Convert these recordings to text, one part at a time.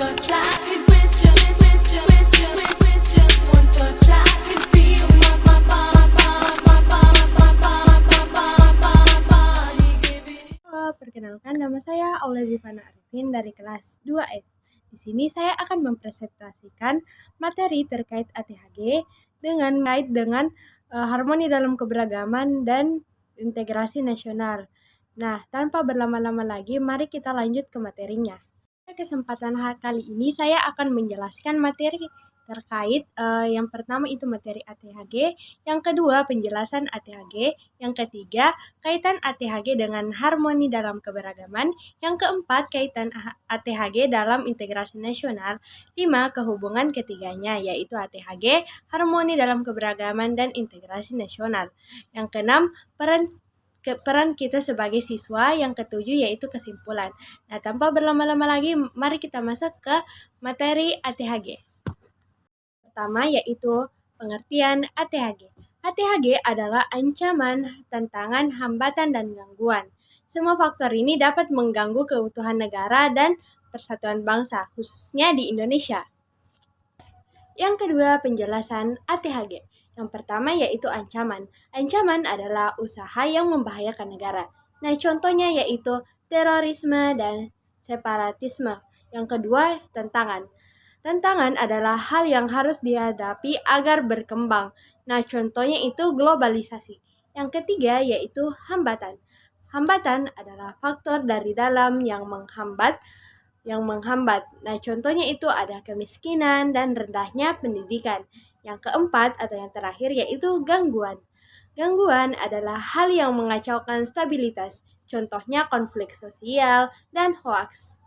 touch, I could with just one touch, I could feel my body giving. Halo, perkenalkan nama saya Aulia Zivana Arifin dari kelas 2F. Di sini saya akan mempresentasikan materi terkait ATHG dengan harmoni dalam keberagaman dan integrasi nasional. Nah, tanpa berlama-lama lagi, mari kita lanjut ke materinya. Pada kesempatan kali ini saya akan menjelaskan materi terkait yang pertama itu materi ATHG, yang kedua penjelasan ATHG, yang ketiga kaitan ATHG dengan harmoni dalam keberagaman, yang keempat kaitan ATHG dalam integrasi nasional, 5 kehubungan ketiganya yaitu ATHG, harmoni dalam keberagaman dan integrasi nasional, yang keenam peran kita sebagai siswa, yang ketujuh yaitu kesimpulan. Nah, tanpa berlama-lama lagi, mari kita masuk ke materi ATHG. Pertama yaitu pengertian ATHG. ATHG adalah ancaman, tantangan, hambatan, dan gangguan. Semua faktor ini dapat mengganggu keutuhan negara dan persatuan bangsa, khususnya di Indonesia. Yang kedua, penjelasan ATHG. Yang pertama yaitu ancaman. Ancaman adalah usaha yang membahayakan negara. Nah, contohnya yaitu terorisme dan separatisme. Yang kedua, tantangan. Tantangan adalah hal yang harus dihadapi agar berkembang. Nah, contohnya itu globalisasi. Yang ketiga yaitu hambatan. Hambatan adalah faktor dari dalam yang menghambat. Nah, contohnya itu ada kemiskinan dan rendahnya pendidikan. Yang keempat atau yang terakhir yaitu gangguan. Gangguan adalah hal yang mengacaukan stabilitas. Contohnya konflik sosial dan hoaks.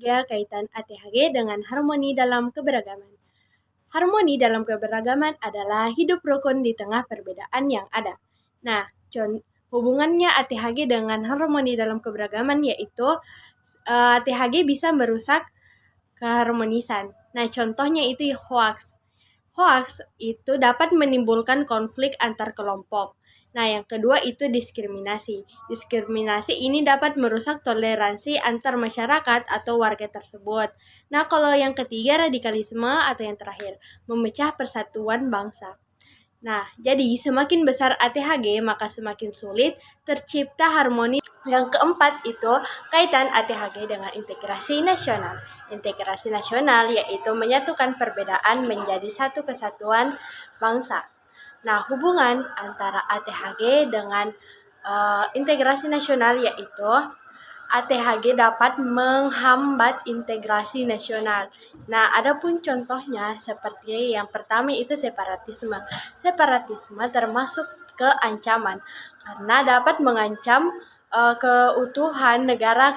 Kaitan ATHG dengan harmoni dalam keberagaman. Harmoni dalam keberagaman adalah hidup rukun di tengah perbedaan yang ada. Nah, hubungannya ATHG dengan harmoni dalam keberagaman yaitu ATHG bisa merusak keharmonisan. Nah, contohnya itu hoax. Hoax itu dapat menimbulkan konflik antar kelompok. Nah, yang kedua itu diskriminasi. Diskriminasi ini dapat merusak toleransi antar masyarakat atau warga tersebut. Nah, kalau yang ketiga radikalisme atau yang terakhir, memecah persatuan bangsa. Nah, jadi semakin besar ATHG maka semakin sulit tercipta harmoni. Yang keempat itu kaitan ATHG dengan integrasi nasional. Integrasi nasional yaitu menyatukan perbedaan menjadi satu kesatuan bangsa. Nah, hubungan antara ATHG dengan integrasi nasional yaitu ATHG dapat menghambat integrasi nasional. Nah, adapun contohnya seperti yang pertama itu separatisme. Separatisme termasuk ke ancaman karena dapat mengancam keutuhan negara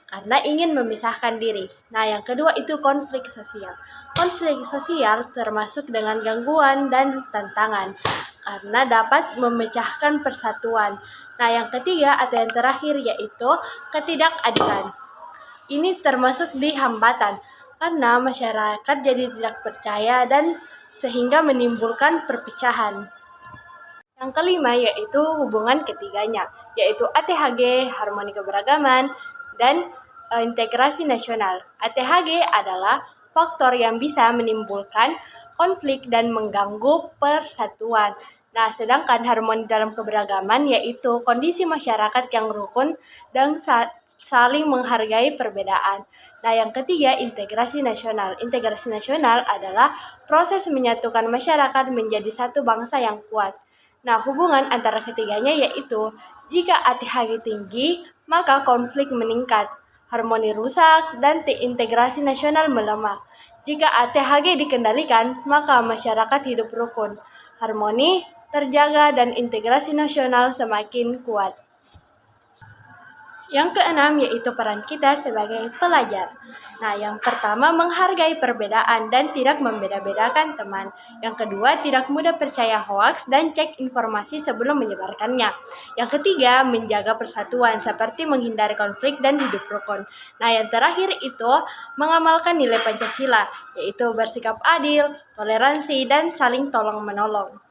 karena ingin memisahkan diri. Nah, yang kedua itu konflik sosial. Konflik sosial termasuk dengan gangguan dan tantangan karena dapat memecahkan persatuan. Nah, yang ketiga atau yang terakhir yaitu ketidakadilan. Ini termasuk di hambatan karena masyarakat jadi tidak percaya dan sehingga menimbulkan perpecahan. Yang kelima yaitu hubungan ketiganya, yaitu ATHG, harmoni keberagaman, dan integrasi nasional. ATHG adalah faktor yang bisa menimbulkan konflik dan mengganggu persatuan. Nah, sedangkan harmoni dalam keberagaman yaitu kondisi masyarakat yang rukun dan saling menghargai perbedaan. Nah, yang ketiga integrasi nasional. Integrasi nasional adalah proses menyatukan masyarakat menjadi satu bangsa yang kuat. Nah, hubungan antara ketiganya yaitu jika ATHG tinggi, maka konflik meningkat, harmoni rusak, dan integrasi nasional melemah. Jika ATHG dikendalikan, maka masyarakat hidup rukun, harmoni terjaga, dan integrasi nasional semakin kuat. Yang keenam yaitu peran kita sebagai pelajar. Nah, yang pertama menghargai perbedaan dan tidak membeda-bedakan teman. Yang kedua, tidak mudah percaya hoaks dan cek informasi sebelum menyebarkannya. Yang ketiga, menjaga persatuan seperti menghindari konflik dan hidup rukun. Nah, yang terakhir itu mengamalkan nilai Pancasila, yaitu bersikap adil, toleransi, dan saling tolong-menolong.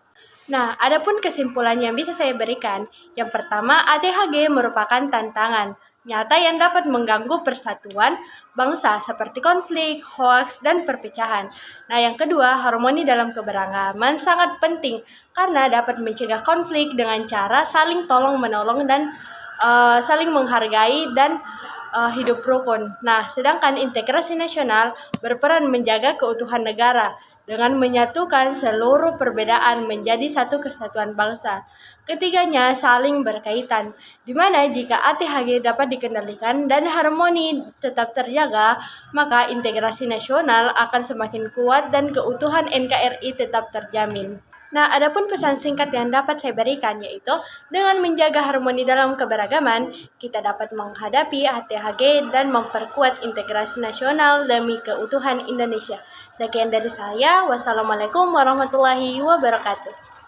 Nah, adapun kesimpulan yang bisa saya berikan, yang pertama ATHG merupakan tantangan nyata yang dapat mengganggu persatuan bangsa seperti konflik, hoaks, dan perpecahan. Nah, yang kedua, harmoni dalam keberagaman sangat penting karena dapat mencegah konflik dengan cara saling tolong-menolong dan saling menghargai dan hidup rukun. Nah, sedangkan integrasi nasional berperan menjaga keutuhan negara dengan menyatukan seluruh perbedaan menjadi satu kesatuan bangsa. Ketiganya saling berkaitan, di mana jika ATHG dapat dikendalikan dan harmoni tetap terjaga, maka integrasi nasional akan semakin kuat dan keutuhan NKRI tetap terjamin. Nah, adapun pesan singkat yang dapat saya berikan yaitu dengan menjaga harmoni dalam keberagaman, kita dapat menghadapi ATHG dan memperkuat integrasi nasional demi keutuhan Indonesia. Sekian dari saya. Wassalamualaikum warahmatullahi wabarakatuh.